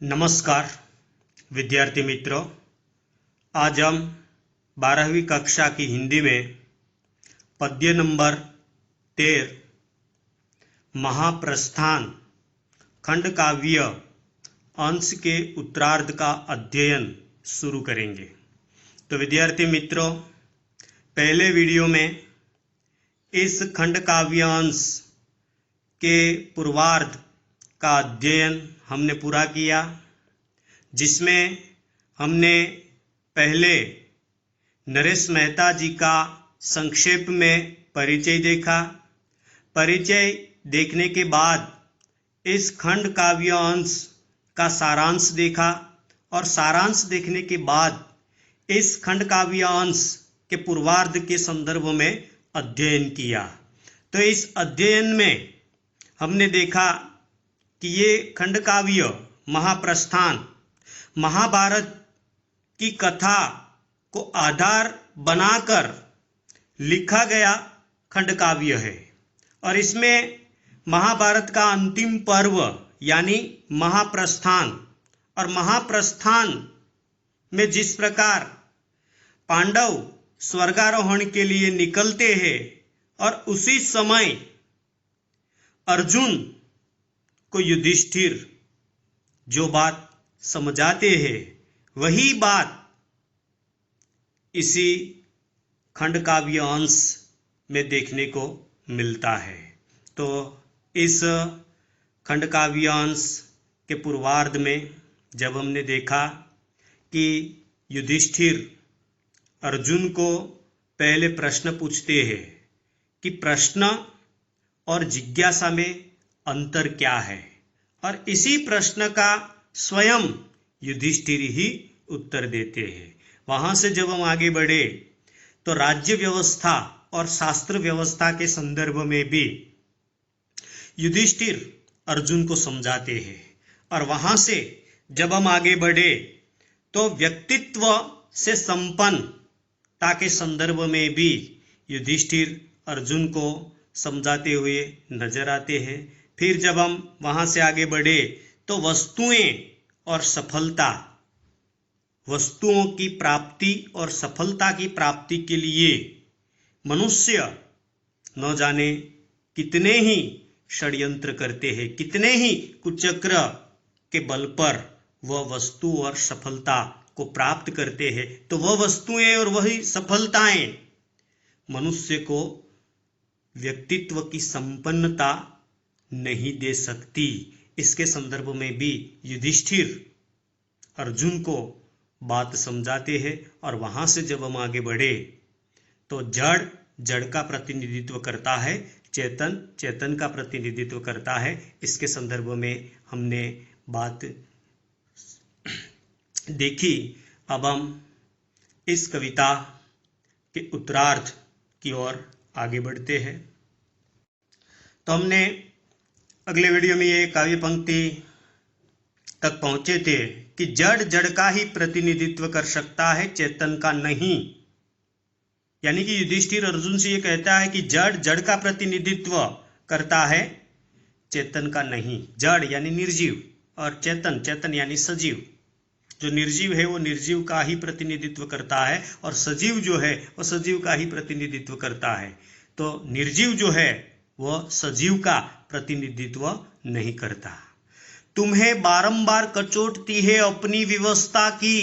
नमस्कार विद्यार्थी मित्रों, आज हम 12वीं कक्षा की हिंदी में पद्य नंबर 13 महाप्रस्थान खंड काव्य अंश के उत्तरार्ध का अध्ययन शुरू करेंगे। तो विद्यार्थी मित्रों, पहले वीडियो में इस खंड काव्य अंश के पूर्वार्ध का अध्ययन हमने पूरा किया, जिसमें हमने पहले नरेश मेहता जी का संक्षेप में परिचय देखा। परिचय देखने के बाद इस खंड काव्य अंश का सारांश देखा और सारांश देखने के बाद इस खंड काव्य अंश के पूर्वार्ध के संदर्भ में अध्ययन किया। तो इस अध्ययन में हमने देखा कि ये खंड काव्य महाप्रस्थान महाभारत की कथा को आधार बनाकर लिखा गया खंड काव्य है और इसमें महाभारत का अंतिम पर्व यानी महाप्रस्थान और महाप्रस्थान में जिस प्रकार पांडव स्वर्गारोहण के लिए निकलते हैं और उसी समय अर्जुन को युधिष्ठिर जो बात समझाते हैं वही बात इसी खंड काव्य अंश में देखने को मिलता है। तो इस खंड काव्य अंश के पूर्वार्ध में जब हमने देखा कि युधिष्ठिर अर्जुन को पहले प्रश्न पूछते हैं कि प्रश्न और जिज्ञासा में अंतर क्या है, और इसी प्रश्न का स्वयं युधिष्ठिर ही उत्तर देते हैं। वहां से जब हम आगे बढ़े तो राज्य व्यवस्था और शास्त्र व्यवस्था के संदर्भ में भी युधिष्ठिर अर्जुन को समझाते हैं, और वहां से जब हम आगे बढ़े तो व्यक्तित्व से संपन्नता के संदर्भ में भी युधिष्ठिर अर्जुन को समझाते हुए नजर आते हैं। फिर जब हम वहां से आगे बढ़े तो वस्तुएं और सफलता, वस्तुओं की प्राप्ति और सफलता की प्राप्ति के लिए मनुष्य न जाने कितने ही षड्यंत्र करते हैं, कितने ही कुचक्र के बल पर वह वस्तु और सफलता को प्राप्त करते हैं। तो वह वस्तुएं और वही सफलताएं मनुष्य को व्यक्तित्व की संपन्नता नहीं दे सकती। इसके संदर्भ में भी युधिष्ठिर अर्जुन को बात समझाते हैं। और वहां से जब हम आगे बढ़े तो जड़ जड़ का प्रतिनिधित्व करता है, चेतन चेतन का प्रतिनिधित्व करता है। इसके संदर्भ में हमने बात देखी। अब हम इस कविता के उत्तरार्ध की ओर आगे बढ़ते हैं। तो हमने अगले वीडियो में ये काव्य पंक्ति तक पहुंचे थे कि जड़ जड़ का ही प्रतिनिधित्व कर सकता है, चेतन का नहीं। यानी कि युधिष्ठिर अर्जुन से ये कहता है कि जड़ जड़ का प्रतिनिधित्व करता है, चेतन का नहीं। जड़ यानी निर्जीव और चेतन चेतन यानी सजीव। जो निर्जीव है वो निर्जीव का ही प्रतिनिधित्व करता है और सजीव जो है वो सजीव का ही प्रतिनिधित्व करता है। तो निर्जीव जो है वह सजीव का प्रतिनिधित्व नहीं करता। तुम्हें बारंबार कचोटती है अपनी व्यवस्था की,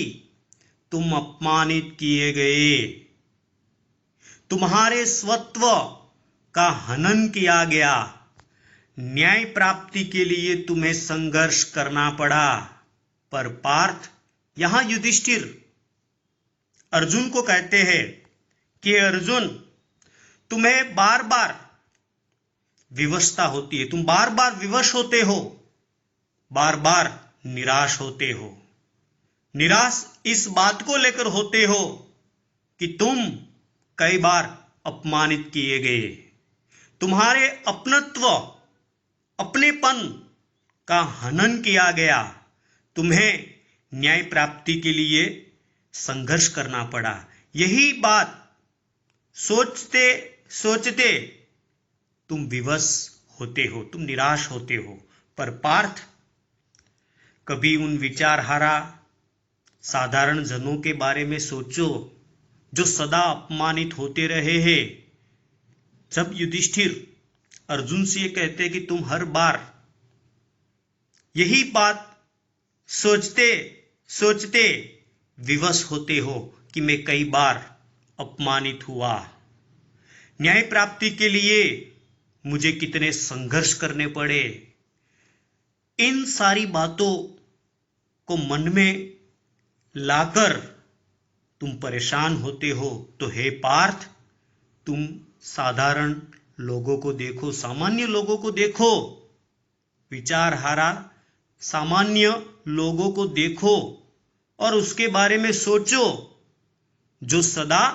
तुम अपमानित किए गए। तुम्हारे स्वत्व का हनन किया गया, न्याय प्राप्ति के लिए तुम्हें संघर्ष करना पड़ा। पर पार्थ, यहां युधिष्ठिर अर्जुन को कहते हैं कि अर्जुन, तुम्हें बार बार विवशता होती है, तुम बार बार विवश होते हो, बार बार निराश होते हो। निराश इस बात को लेकर होते हो कि तुम कई बार अपमानित किए गए। तुम्हारे अपनत्व अपनेपन का हनन किया गया, तुम्हें न्याय प्राप्ति के लिए संघर्ष करना पड़ा। यही बात सोचते सोचते तुम विवश होते हो, तुम निराश होते हो। पर पार्थ, कभी उन विचारहारा साधारण जनों के बारे में सोचो जो सदा अपमानित होते रहे हैं। जब युधिष्ठिर अर्जुन से ये कहते कि तुम हर बार यही बात सोचते सोचते विवश होते हो कि मैं कई बार अपमानित हुआ, न्याय प्राप्ति के लिए मुझे कितने संघर्ष करने पड़े, इन सारी बातों को मन में लाकर तुम परेशान होते हो। तो हे पार्थ, तुम साधारण लोगों को देखो, सामान्य लोगों को देखो, विचारहारा सामान्य लोगों को देखो और उसके बारे में सोचो जो सदा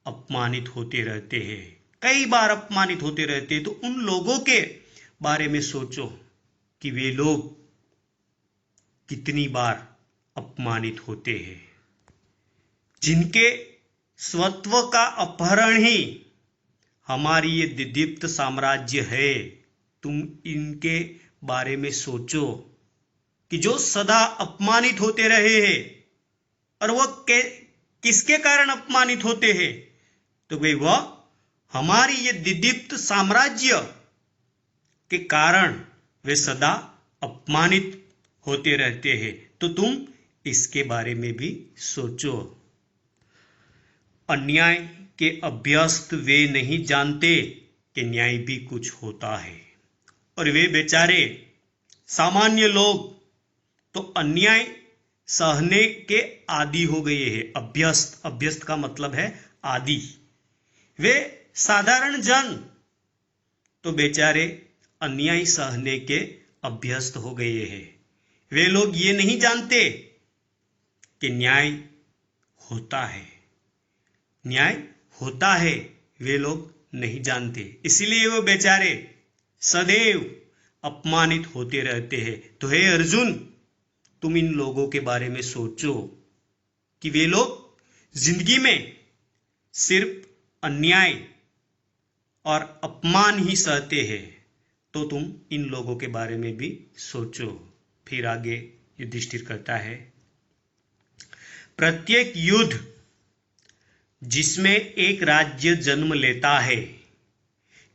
अपमानित होते रहते हैं, कई बार अपमानित होते रहते हैं। तो उन लोगों के बारे में सोचो कि वे लोग कितनी बार अपमानित होते हैं, जिनके स्वत्व का अपहरण ही हमारी ये दिदीप्त साम्राज्य है। तुम इनके बारे में सोचो कि जो सदा अपमानित होते रहे हैं, और वो किसके कारण अपमानित होते हैं? तो भाई वह हमारी ये दिदीप्त साम्राज्य के कारण वे सदा अपमानित होते रहते हैं। तो तुम इसके बारे में भी सोचो। अन्याय के अभ्यस्त वे नहीं जानते कि न्याय भी कुछ होता है, और वे बेचारे सामान्य लोग तो अन्याय सहने के आदी हो गए हैं। अभ्यस्त, अभ्यस्त का मतलब है आदि। वे साधारण जन तो बेचारे अन्याय सहने के अभ्यस्त हो गए हैं। वे लोग ये नहीं जानते कि न्याय होता है, न्याय होता है वे लोग नहीं जानते, इसलिए वो बेचारे सदैव अपमानित होते रहते हैं। तो हे अर्जुन, तुम इन लोगों के बारे में सोचो कि वे लोग जिंदगी में सिर्फ अन्याय और अपमान ही सहते हैं। तो तुम इन लोगों के बारे में भी सोचो। फिर आगे युधिष्ठिर कहता है, प्रत्येक युद्ध जिसमें एक राज्य जन्म लेता है,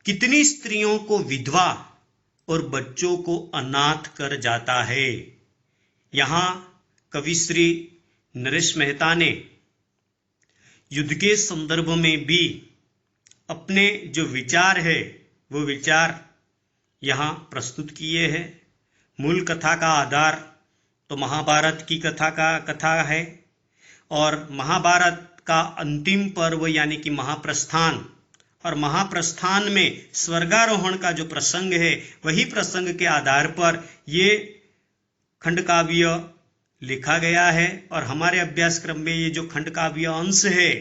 कितनी स्त्रियों को विधवा और बच्चों को अनाथ कर जाता है। यहां कवि श्री नरेश मेहता ने युद्ध के संदर्भ में भी अपने जो विचार है वो विचार यहां प्रस्तुत किए हैं। मूल कथा का आधार तो महाभारत की कथा है, और महाभारत का अंतिम पर्व यानी कि महाप्रस्थान, और महाप्रस्थान में स्वर्गारोहण का जो प्रसंग है वही प्रसंग के आधार पर ये खंड काव्य लिखा गया है। और हमारे अभ्यासक्रम में ये जो खंड काव्य अंश है,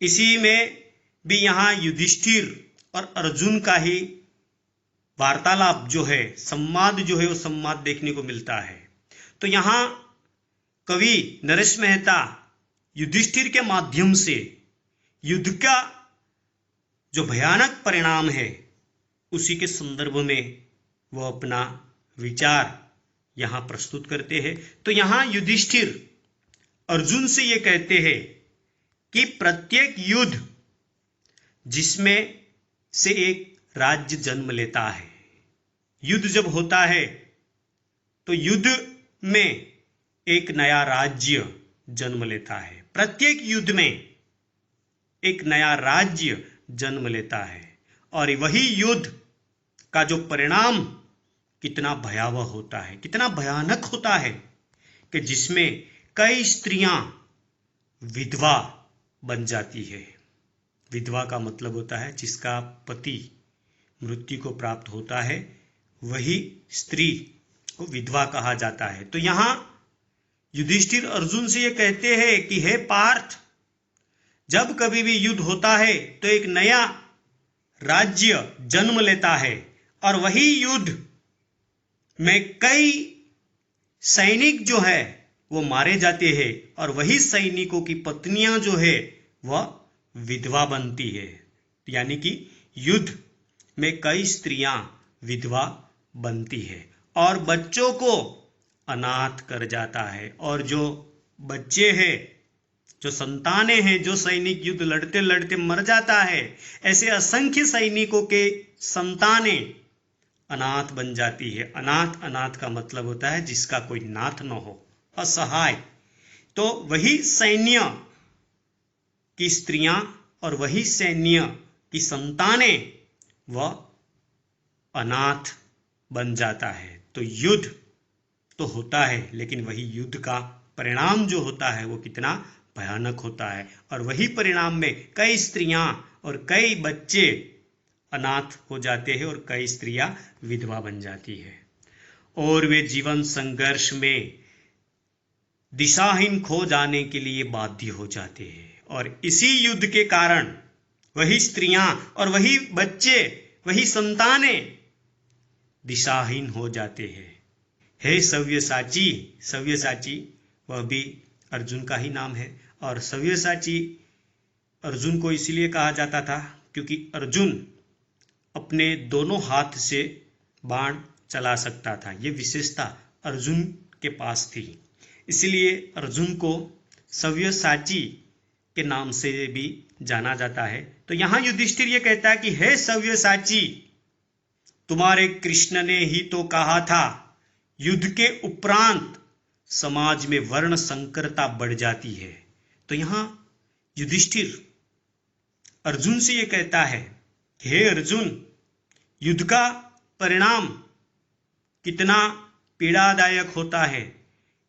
इसी में भी यहाँ युधिष्ठिर और अर्जुन का ही वार्तालाप जो है, संवाद जो है, वो संवाद देखने को मिलता है। तो यहाँ कवि नरेश मेहता युधिष्ठिर के माध्यम से युद्ध का जो भयानक परिणाम है उसी के संदर्भ में वो अपना विचार यहां प्रस्तुत करते हैं। तो यहां युधिष्ठिर अर्जुन से ये कहते हैं कि प्रत्येक युद्ध जिसमें से एक राज्य जन्म लेता है, युद्ध जब होता है तो युद्ध में एक नया राज्य जन्म लेता है। प्रत्येक युद्ध में एक नया राज्य जन्म लेता है, और वही युद्ध का जो परिणाम कितना भयावह होता है, कितना भयानक होता है, कि जिसमें कई स्त्रियां विधवा बन जाती है। विधवा का मतलब होता है जिसका पति मृत्यु को प्राप्त होता है, वही स्त्री को विधवा कहा जाता है। तो यहां युधिष्ठिर अर्जुन से ये कहते हैं कि हे पार्थ, जब कभी भी युद्ध होता है तो एक नया राज्य जन्म लेता है, और वही युद्ध में कई सैनिक जो है वो मारे जाते हैं, और वही सैनिकों की पत्नियां जो है वह विधवा बनती है। यानी कि युद्ध में कई स्त्रियां विधवा बनती है, और बच्चों को अनाथ कर जाता है। और जो बच्चे हैं, जो संतानें हैं, जो सैनिक युद्ध लड़ते लड़ते मर जाता है, ऐसे असंख्य सैनिकों के संतानें अनाथ बन जाती है। अनाथ, अनाथ का मतलब होता है जिसका कोई नाथ न हो, असहाय। तो वही सैन्य की स्त्रियां और वही सैन्य की संतानें वह अनाथ बन जाता है। तो युद्ध तो होता है, लेकिन वही युद्ध का परिणाम जो होता है वो कितना भयानक होता है। और वही परिणाम में कई स्त्रियां और कई बच्चे अनाथ हो जाते हैं और कई स्त्रियां विधवा बन जाती है और वे जीवन संघर्ष में दिशाहीन खो जाने के लिए बाध्य हो जाते हैं। और इसी युद्ध के कारण वही स्त्रियां और वही बच्चे, वही संतानें दिशाहीन हो जाते हैं। हे सव्यसाची, सव्यसाची वह भी अर्जुन का ही नाम है। और सव्यसाची अर्जुन को इसलिए कहा जाता था क्योंकि अर्जुन अपने दोनों हाथ से बाण चला सकता था। ये विशेषता अर्जुन के पास थी, इसलिए अर्जुन को सव्यसाची के नाम से भी जाना जाता है। तो यहां युधिष्ठिर ये कहता है कि हे सव्यसाची, तुम्हारे कृष्ण ने ही तो कहा था युद्ध के उपरांत समाज में वर्ण संकरता बढ़ जाती है। तो यहां युधिष्ठिर अर्जुन से ये कहता है, हे अर्जुन, युद्ध का परिणाम कितना पीड़ादायक होता है,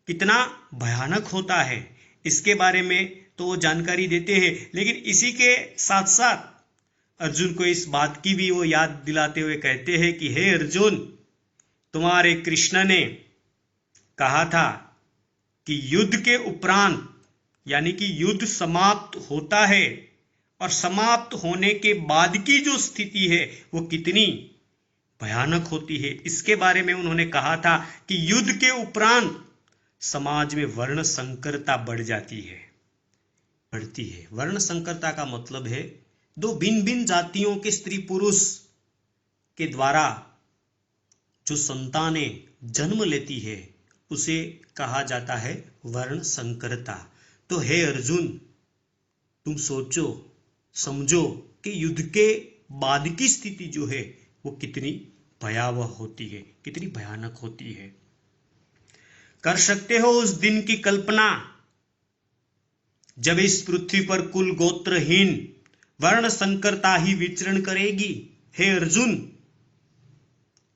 कितना भयानक होता है, इसके बारे में तो वो जानकारी देते हैं। लेकिन इसी के साथ साथ अर्जुन को इस बात की भी वो याद दिलाते हुए कहते हैं कि हे अर्जुन, तुम्हारे कृष्ण ने कहा था कि युद्ध के उपरांत, यानी कि युद्ध समाप्त होता है और समाप्त होने के बाद की जो स्थिति है वो कितनी भयानक होती है। इसके बारे में उन्होंने कहा था कि युद्ध के उपरांत समाज में वर्ण संकरता बढ़ जाती है, बढ़ती है। वर्ण संकरता का मतलब है दो भिन्न भिन्न जातियों के स्त्री पुरुष के द्वारा जो संतानें जन्म लेती है उसे कहा जाता है वर्ण संकरता। तो हे अर्जुन, तुम सोचो समझो कि युद्ध के बाद की स्थिति जो है वो कितनी भयावह होती है, कितनी भयानक होती है। कर सकते हो उस दिन की कल्पना जब इस पृथ्वी पर कुल गोत्रहीन वर्ण संकरता ही विचरण करेगी। हे अर्जुन,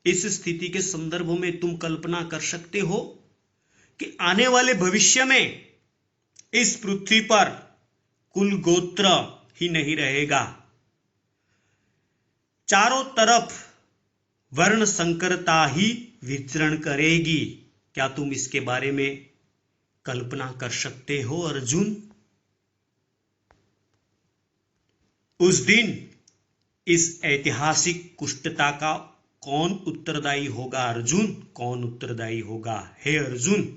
इस स्थिति के संदर्भ में तुम कल्पना कर सकते हो कि आने वाले भविष्य में इस पृथ्वी पर कुल गोत्र ही नहीं रहेगा, चारों तरफ वर्ण संकरता ही विचरण करेगी। क्या तुम इसके बारे में कल्पना कर सकते हो अर्जुन? उस दिन इस ऐतिहासिक कुष्ठता का कौन उत्तरदायी होगा अर्जुन? कौन उत्तरदायी होगा? हे अर्जुन,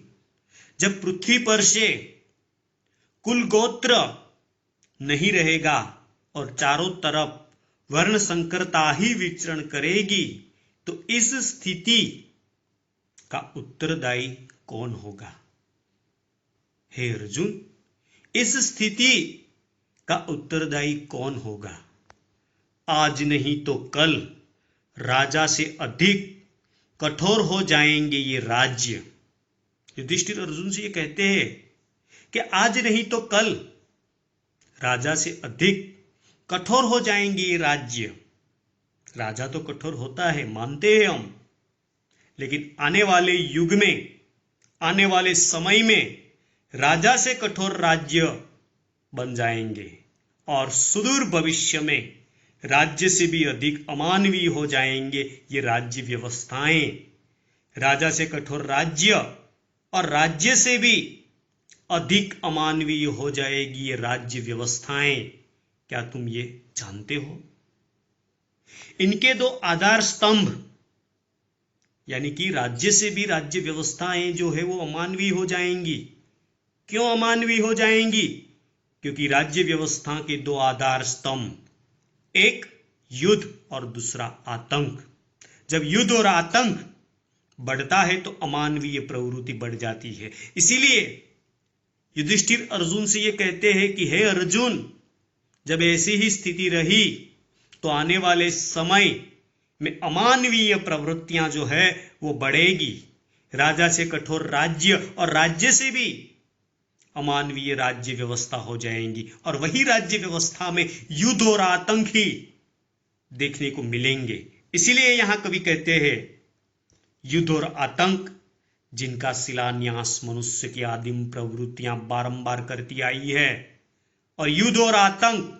जब पृथ्वी पर से कुल गोत्र नहीं रहेगा और चारों तरफ वर्ण संकरता ही विचरण करेगी, तो इस स्थिति का उत्तरदायी कौन होगा? हे अर्जुन, इस स्थिति का उत्तरदायी कौन होगा? आज नहीं तो कल राजा से अधिक कठोर हो जाएंगे ये राज्य। युधिष्ठिर अर्जुन से ये कहते हैं कि आज नहीं तो कल राजा से अधिक कठोर हो जाएंगे ये राज्य। राजा तो कठोर होता है, मानते हैं हम, लेकिन आने वाले युग में, आने वाले समय में राजा से कठोर राज्य बन जाएंगे और सुदूर भविष्य में राज्य से भी अधिक अमानवीय हो जाएंगे ये राज्य व्यवस्थाएं। राजा से कठोर राज्य और राज्य से भी अधिक अमानवीय हो जाएगी ये राज्य व्यवस्थाएं। क्या तुम ये जानते हो? इनके दो आधार स्तंभ, यानी कि राज्य से भी राज्य व्यवस्थाएं जो है वो अमानवीय हो जाएंगी। क्यों अमानवीय हो जाएंगी? क्योंकि राज्य व्यवस्था के दो आधार स्तंभ, एक युद्ध और दूसरा आतंक। जब युद्ध और आतंक बढ़ता है तो अमानवीय प्रवृत्ति बढ़ जाती है। इसीलिए युधिष्ठिर अर्जुन से ये कहते हैं कि हे अर्जुन, जब ऐसी ही स्थिति रही तो आने वाले समय में अमानवीय प्रवृत्तियां जो है वो बढ़ेगी। राजा से कठोर राज्य और राज्य से भी अमानवीय राज्य व्यवस्था हो जाएंगी, और वही राज्य व्यवस्था में युद्ध और आतंक ही देखने को मिलेंगे। इसीलिए यहां कवि कहते हैं युद्ध और आतंक जिनका शिलान्यास मनुष्य की आदिम प्रवृत्तियां बारंबार करती आई है, और युद्ध और आतंक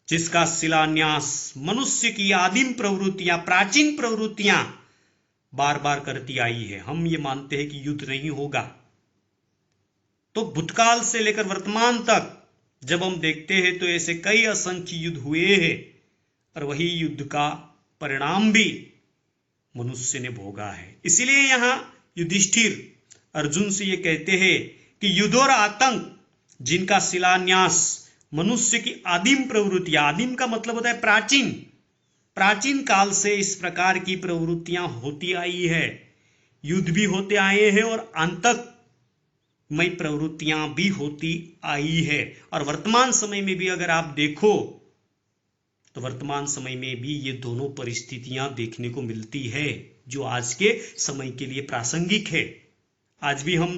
जिसका शिलान्यास मनुष्य की आदिम प्रवृत्तियां, प्राचीन प्रवृत्तियां बार बार करती आई है। हम ये मानते हैं कि युद्ध नहीं होगा, तो भूतकाल से लेकर वर्तमान तक जब हम देखते हैं तो ऐसे कई असंख्य युद्ध हुए हैं, और वही युद्ध का परिणाम भी मनुष्य ने भोगा है। इसलिए यहां युधिष्ठिर अर्जुन से ये कहते हैं कि युद्ध और आतंक जिनका शिलान्यास मनुष्य की आदिम प्रवृत्तियां, आदिम का मतलब होता है प्राचीन, प्राचीन काल से इस प्रकार की प्रवृत्तियां होती आई है। युद्ध भी होते आए हैं और आतंकमय प्रवृत्तियां भी होती आई है। और वर्तमान समय में भी अगर आप देखो तो वर्तमान समय में भी ये दोनों परिस्थितियां देखने को मिलती है, जो आज के समय के लिए प्रासंगिक है। आज भी हम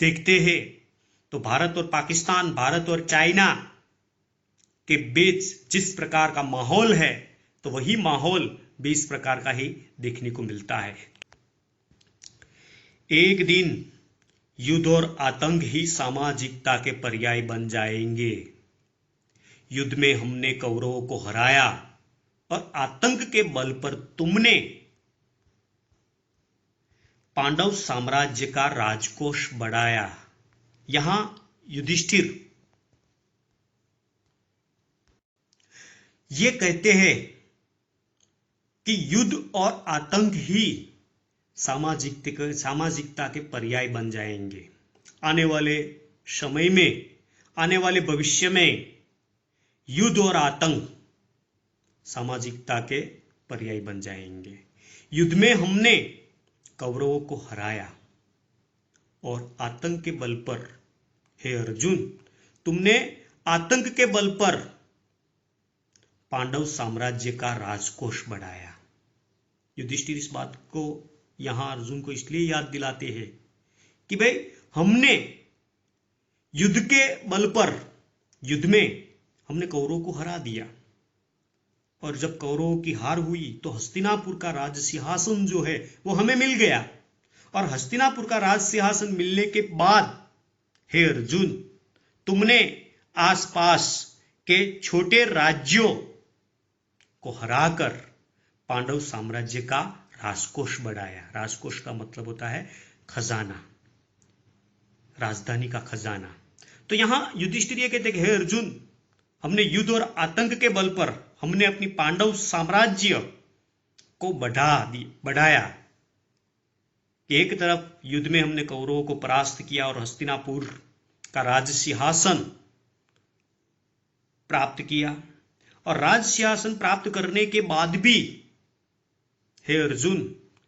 देखते हैं तो भारत और पाकिस्तान, भारत और चाइना के बीच जिस प्रकार का माहौल है, तो वही माहौल भी इस प्रकार का ही देखने को मिलता है। एक दिन युद्ध और आतंक ही सामाजिकता के पर्याय बन जाएंगे। युद्ध में हमने कौरवों को हराया और आतंक के बल पर तुमने पांडव साम्राज्य का राजकोष बढ़ाया। यहां युधिष्ठिर ये कहते हैं कि युद्ध और आतंक ही सामाजिकता के पर्याय बन जाएंगे। आने वाले समय में, आने वाले भविष्य में युद्ध और आतंक सामाजिकता के पर्याय बन जाएंगे। युद्ध में हमने कौरवों को हराया और आतंक के बल पर, हे अर्जुन, तुमने आतंक के बल पर पांडव साम्राज्य का राजकोष बढ़ाया। युधिष्ठिर इस बात को यहां अर्जुन को इसलिए याद दिलाते हैं कि भाई हमने युद्ध के बल पर, युद्ध में हमने कौरवों को हरा दिया, और जब कौरवों की हार हुई तो हस्तिनापुर का राज सिंहासन जो है वो हमें मिल गया। और हस्तिनापुर का राज सिंहासन मिलने के बाद हे अर्जुन, तुमने आसपास के छोटे राज्यों को हराकर पांडव साम्राज्य का राजकोष बढ़ाया। राजकोष का मतलब होता है खजाना, राजधानी का खजाना। तो यहां युधिष्ठिर ये कहते हैं, हे अर्जुन, हमने युद्ध और आतंक के बल पर हमने अपनी पांडव साम्राज्य को बढ़ाया। एक तरफ युद्ध में हमने कौरवों को परास्त किया और हस्तिनापुर का राज सिंहासन प्राप्त किया, और राज सिंहासन प्राप्त करने के बाद भी हे अर्जुन,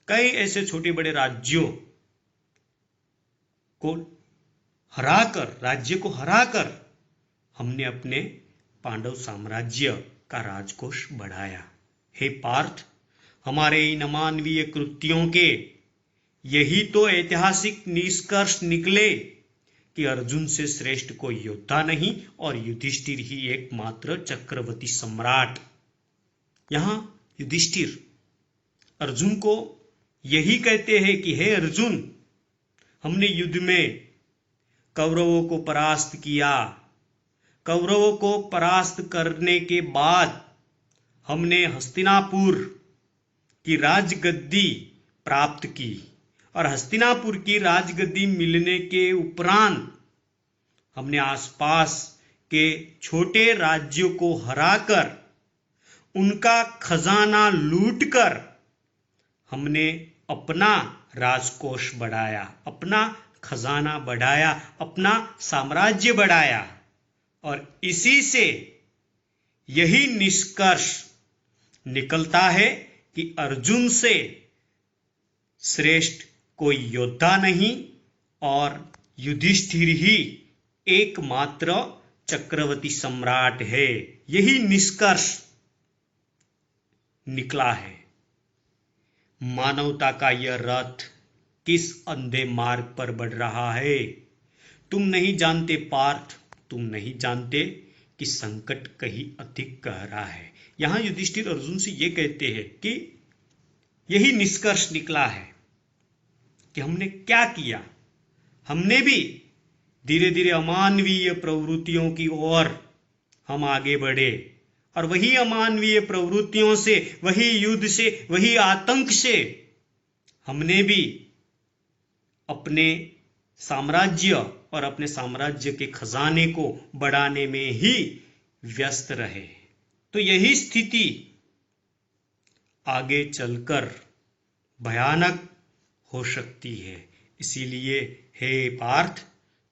कई ऐसे छोटे बड़े राज्यों को हराकर, राज्य को हराकर हमने अपने पांडव साम्राज्य का राजकोष बढ़ाया। हे पार्थ, हमारे इन अमानवीय कृत्यों के यही तो ऐतिहासिक निष्कर्ष निकले कि अर्जुन से श्रेष्ठ कोई योद्धा नहीं और युधिष्ठिर ही एकमात्र चक्रवर्ती सम्राट। यहां युधिष्ठिर अर्जुन को यही कहते हैं कि हे अर्जुन, हमने युद्ध में कौरवों को परास्त किया। कौरवों को परास्त करने के बाद हमने हस्तिनापुर की राजगद्दी प्राप्त की, और हस्तिनापुर की राजगद्दी मिलने के उपरांत हमने आसपास के छोटे राज्यों को हराकर, उनका खजाना लूटकर हमने अपना राजकोष बढ़ाया, अपना खजाना बढ़ाया, अपना साम्राज्य बढ़ाया। और इसी से यही निष्कर्ष निकलता है कि अर्जुन से श्रेष्ठ कोई योद्धा नहीं और युधिष्ठिर ही एकमात्र चक्रवर्ती सम्राट है। यही निष्कर्ष निकला है। मानवता का यह रथ किस अंधे मार्ग पर बढ़ रहा है? तुम नहीं जानते पार्थ, तुम नहीं जानते कि संकट कहीं अधिक गहरा है। यहां युधिष्ठिर अर्जुन से ये कहते हैं कि यही निष्कर्ष निकला है कि हमने क्या किया। हमने भी धीरे धीरे अमानवीय प्रवृत्तियों की ओर हम आगे बढ़े और वही अमानवीय प्रवृत्तियों से, वही युद्ध से, वही आतंक से हमने भी अपने साम्राज्य और अपने साम्राज्य के खजाने को बढ़ाने में ही व्यस्त रहे। तो यही स्थिति आगे चलकर भयानक हो सकती है। इसीलिए हे पार्थ,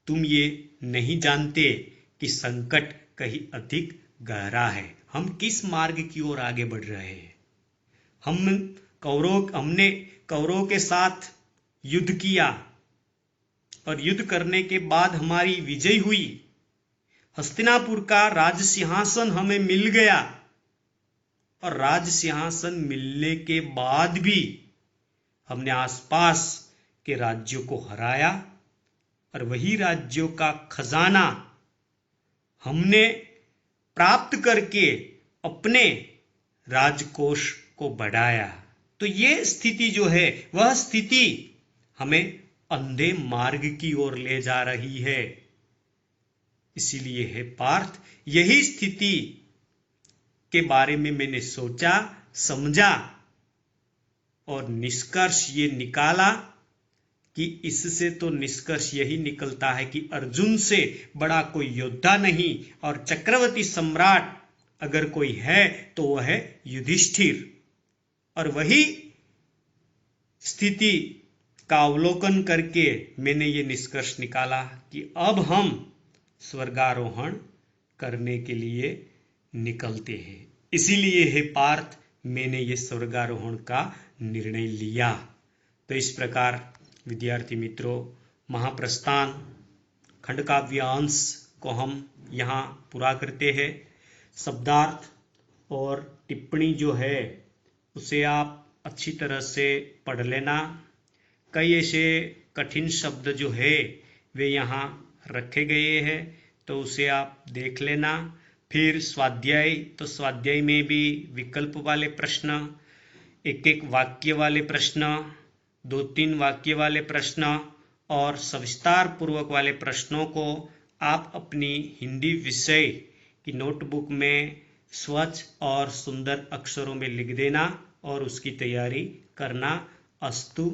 तुम ये नहीं जानते कि संकट कहीं अधिक गहरा है। हम किस मार्ग की ओर आगे बढ़ रहे हैं? हमने कौरवों के साथ युद्ध किया और युद्ध करने के बाद हमारी विजय हुई। हस्तिनापुर का राज सिंहासन हमें मिल गया और राज सिंहासन मिलने के बाद भी हमने आसपास के राज्यों को हराया और वही राज्यों का खजाना हमने प्राप्त करके अपने राजकोष को बढ़ाया। तो ये स्थिति जो है, वह स्थिति हमें अंधे मार्ग की ओर ले जा रही है। इसीलिए हे पार्थ, यही स्थिति के बारे में मैंने सोचा, समझा और निष्कर्ष ये निकाला कि इससे तो निष्कर्ष यही निकलता है कि अर्जुन से बड़ा कोई योद्धा नहीं और चक्रवर्ती सम्राट अगर कोई है तो वह है युधिष्ठिर। और वही स्थिति का अवलोकन करके मैंने ये निष्कर्ष निकाला कि अब हम स्वर्गारोहण करने के लिए निकलते हैं। इसीलिए हे पार्थ, मैंने ये स्वर्गारोहण का निर्णय लिया। तो इस प्रकार विद्यार्थी मित्रों, महाप्रस्थान खंडकाव्य अंश को हम यहाँ पूरा करते हैं। शब्दार्थ और टिप्पणी जो है उसे आप अच्छी तरह से पढ़ लेना। कई ऐसे कठिन शब्द जो है वे यहाँ रखे गए हैं, तो उसे आप देख लेना। फिर स्वाध्याय, तो स्वाध्याय में भी विकल्प वाले प्रश्न, एक एक वाक्य वाले प्रश्न, 2-3 वाक्य वाले प्रश्न और सविस्तार पूर्वक वाले प्रश्नों को आप अपनी हिंदी विषय की नोटबुक में स्वच्छ और सुंदर अक्षरों में लिख देना और उसकी तैयारी करना। अस्तु।